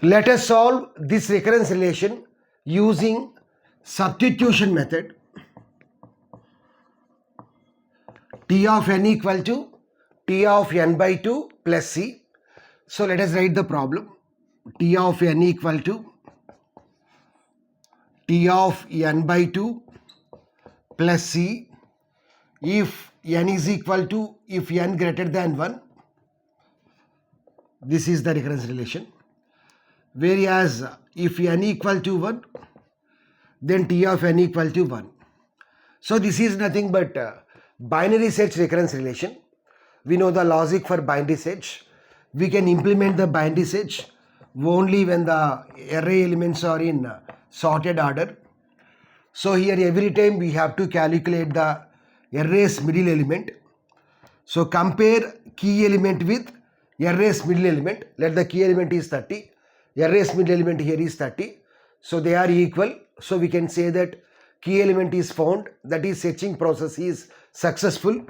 Let us solve this recurrence relation using substitution method. T of n equal to T of n by 2 plus C. So let us write the problem. T of n equal to T of n by 2 plus C if n is equal to, if n greater than 1. This is the recurrence relation. Whereas if n equal to 1, then T of n equal to 1. So this is nothing but binary search recurrence relation. We know the logic for binary search. We can implement the binary search only when the array elements are in sorted order. So here every time we have to calculate the array's middle element. So compare key element with array's middle element. Let the key element is 30. Array's middle element here is 30. So they are equal. So we can say that key element is found, that is searching process is successful.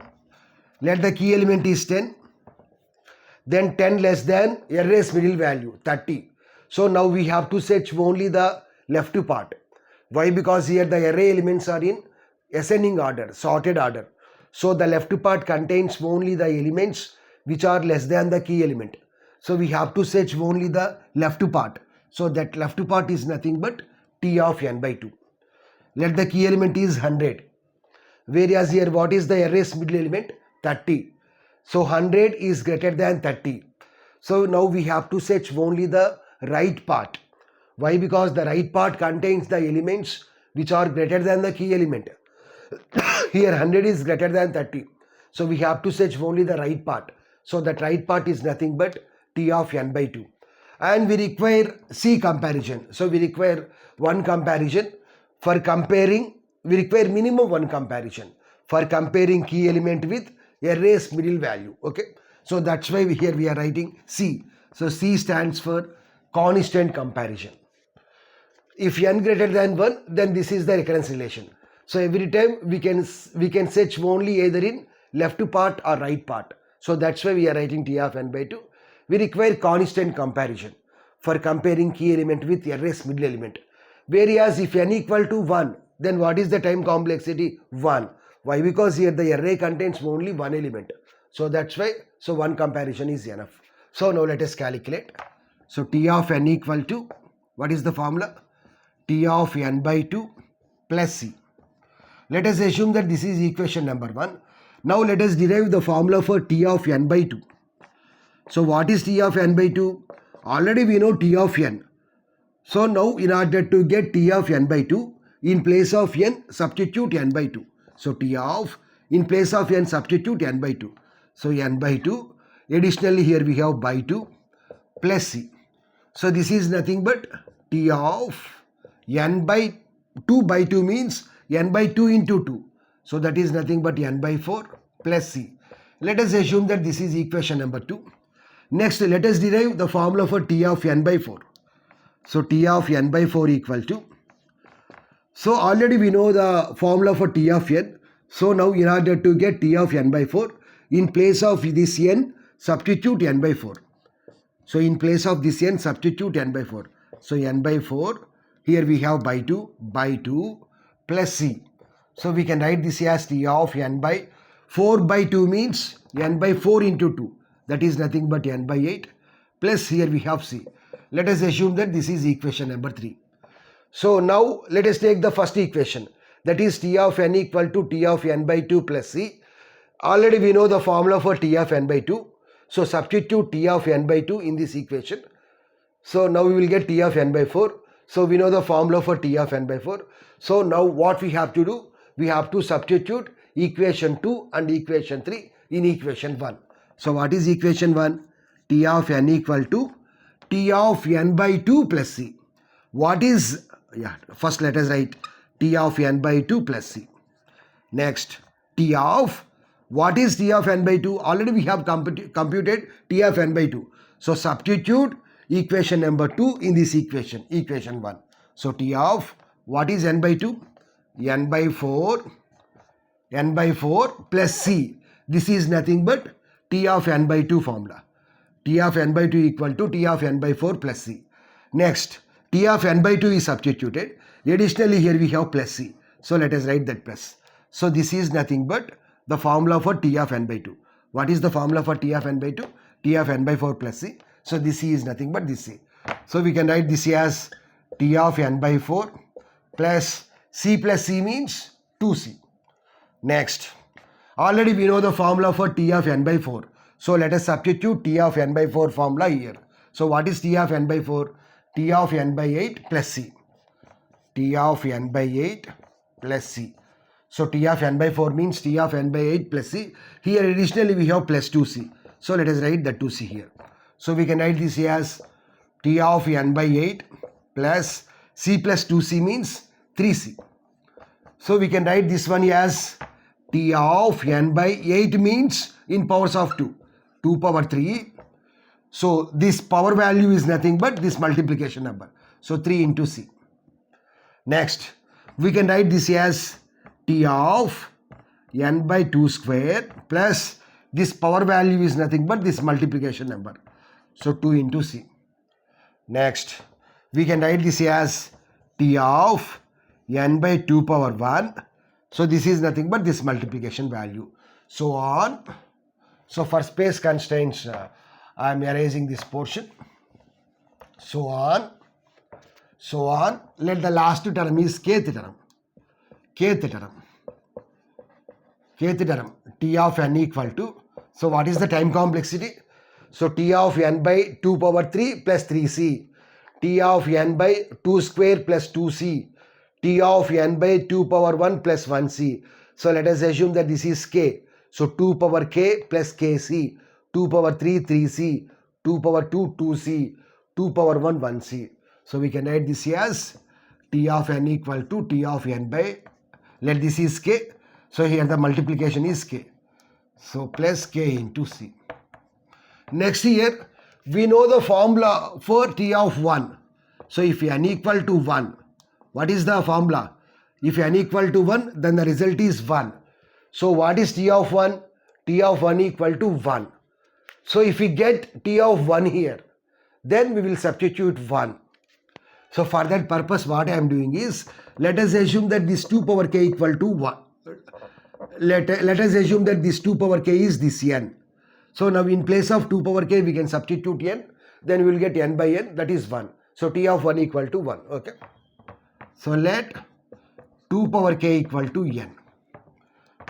Let the key element is 10. Then 10 less than array's middle value 30. So now we have to search only the left part. Why? Because here the array elements are in ascending order, sorted order. So the left part contains only the elements which are less than the key element. So we have to search only the left part. So that left part is nothing but T of n by 2. Let the key element is 100. Whereas here what is the array's middle element? 30. So 100 is greater than 30. So now we have to search only the right part. Why? Because the right part contains the elements which are greater than the key element. Here 100 is greater than 30. So we have to search only the right part. So that right part is nothing but T of n by 2. And we require C comparison. So we require one comparison. For comparing, we require minimum one comparison. For comparing key element with array's middle value. Okay. So that's why here we are writing C. So C stands for constant comparison. If n greater than 1, then this is the recurrence relation. So every time we can search only either in left part or right part. So that's why we are writing T of n by 2. We require constant comparison for comparing key element with array's middle element. Whereas if n equal to 1, then what is the time complexity? 1. Why? Because here the array contains only one element. So that's why, so one comparison is enough. So now let us calculate. So T of n equal to, what is the formula? T of n by 2 plus C. Let us assume that this is equation number 1. Now let us derive the formula for T of n by 2. So what is T of n by 2? Already we know T of n. So now in order to get T of n by 2, in place of n, substitute n by 2. So T of, in place of n, substitute n by 2. So n by 2. Additionally here we have by 2 plus C. So this is nothing but T of n by 2 by 2 means n by 2 into 2. So that is nothing but n by 4 plus C. Let us assume that this is equation number 2. Next, let us derive the formula for T of n by 4. So T of n by 4 equal to, so already we know the formula for T of n. So now in order to get T of n by 4, in place of this n, substitute n by 4. So in place of this n, substitute n by 4. So n by 4, here we have by 2 plus C. So we can write this as T of n by 4 by 2 means n by 4 into 2. That is nothing but n by 8 plus here we have C. Let us assume that this is equation number 3. So now let us take the first equation, that is T of n equal to T of n by 2 plus C. Already we know the formula for T of n by 2. So substitute T of n by 2 in this equation. So now we will get T of n by 4. So we know the formula for T of n by 4. So now what we have to do? We have to substitute equation 2 and equation 3 in equation 1. So what is equation 1? T of n equal to T of n by 2 plus C. What is, first let us write T of n by 2 plus C. Next, T of, what is T of n by 2? Already we have computed T of n by 2. So substitute equation number 2 in this equation 1. So T of, what is n by 2? n by 4 plus C. This is nothing but T of n by 2 formula. T of n by 2 equal to T of n by 4 plus C. Next, t of n by 2 is substituted. Additionally, here we have plus c. So let us write that plus. So this is nothing but the formula for t of n by 2. What is the formula for t of n by 2? T of n by 4 plus c. So this c is nothing but this c. So we can write this as t of n by 4 plus c means 2c. Next, already we know the formula for t of n by 4. So let us substitute t of n by 4 formula here. So what is t of n by 4? T of n by 8 plus c. T of n by 8 plus c. So t of n by 4 means t of n by 8 plus c. Here additionally we have plus 2c. So let us write the 2c here. So we can write this as t of n by 8 plus c plus 2c means 3c. So we can write this one as t of n by 8 means in powers of 2. 2 power 3. So this power value is nothing but this multiplication number. So 3 into c. Next, we can write this as t of n by 2 square plus this power value is nothing but this multiplication number. So 2 into c. Next, we can write this as t of n by 2 power 1. So this is nothing but this multiplication value. So on. So for space constraints, I am erasing this portion. So on. Let the last term is kth term. Kth term. T of n equal to. So what is the time complexity? So t of n by 2 power 3 plus 3c. T of n by 2 square plus 2c. T of n by 2 power 1 plus 1c. So let us assume that this is k. So 2 power k plus kc. 2 power 3 3c. 2 power 2 2c. 2 power 1 1c. So we can write this as t of n equal to t of n by, let this is k. So here the multiplication is k. So plus k into c. Next here, we know the formula for t of 1. So if n equal to 1, what is the formula? If n equal to 1, then the result is 1. So what is t of 1? T of 1 equal to 1. So if we get t of 1 here, then we will substitute 1. So for that purpose, what I am doing is, let us assume that this 2 power k equal to 1. Let us assume that this 2 power k is this n. So now in place of 2 power k, we can substitute n. Then we will get n by n, that is 1. So t of 1 equal to 1. Okay. So let 2 power k equal to n.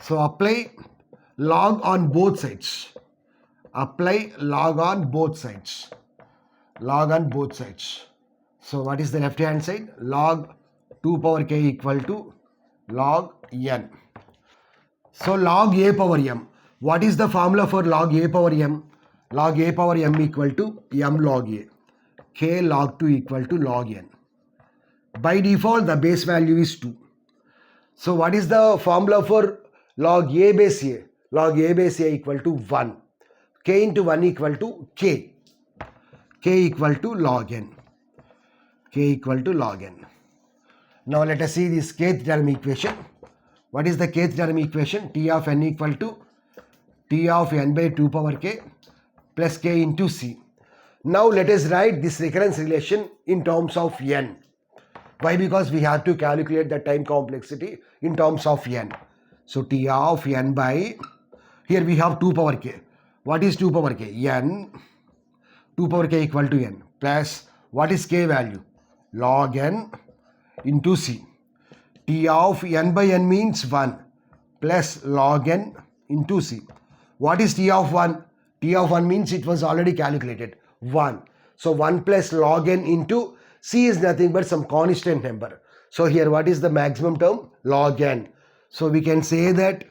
So apply log on both sides. Apply log on both sides. Log on both sides. So what is the left hand side? Log 2 power k equal to log n. So log a power m. What is the formula for log a power m? Log a power m equal to m log a. K log 2 equal to log n. By default, the base value is 2. So what is the formula for log a base a? Log a base a equal to 1. K into 1 equal to k. K equal to log n. K equal to log n. Now let us see this kth term equation. What is the kth term equation? T of n equal to T of n by 2 power k plus k into c. Now let us write this recurrence relation in terms of n. Why? Because we have to calculate the time complexity in terms of n. So T of n by, here we have 2 power k. What is 2 power k? N. 2 power k equal to n plus, what is k value? Log n into c. T of n by n means 1 plus log n into c. What is T of 1? T of 1 means it was already calculated, 1. So 1 plus log n into c is nothing but some constant number. So here what is the maximum term? Log n. So we can say that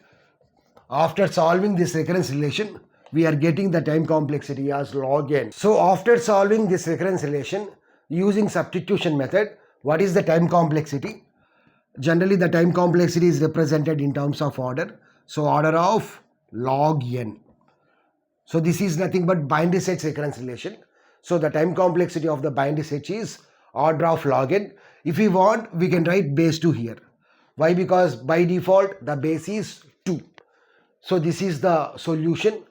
after solving this recurrence relation, we are getting the time complexity as log n. So after solving this recurrence relation using substitution method, what is the time complexity? Generally the time complexity is represented in terms of order. So order of log n. So this is nothing but binary sets recurrence relation. So the time complexity of the binary set is order of log n. If we want, we can write base 2 here. Why? Because by default the base is 2. So this is the solution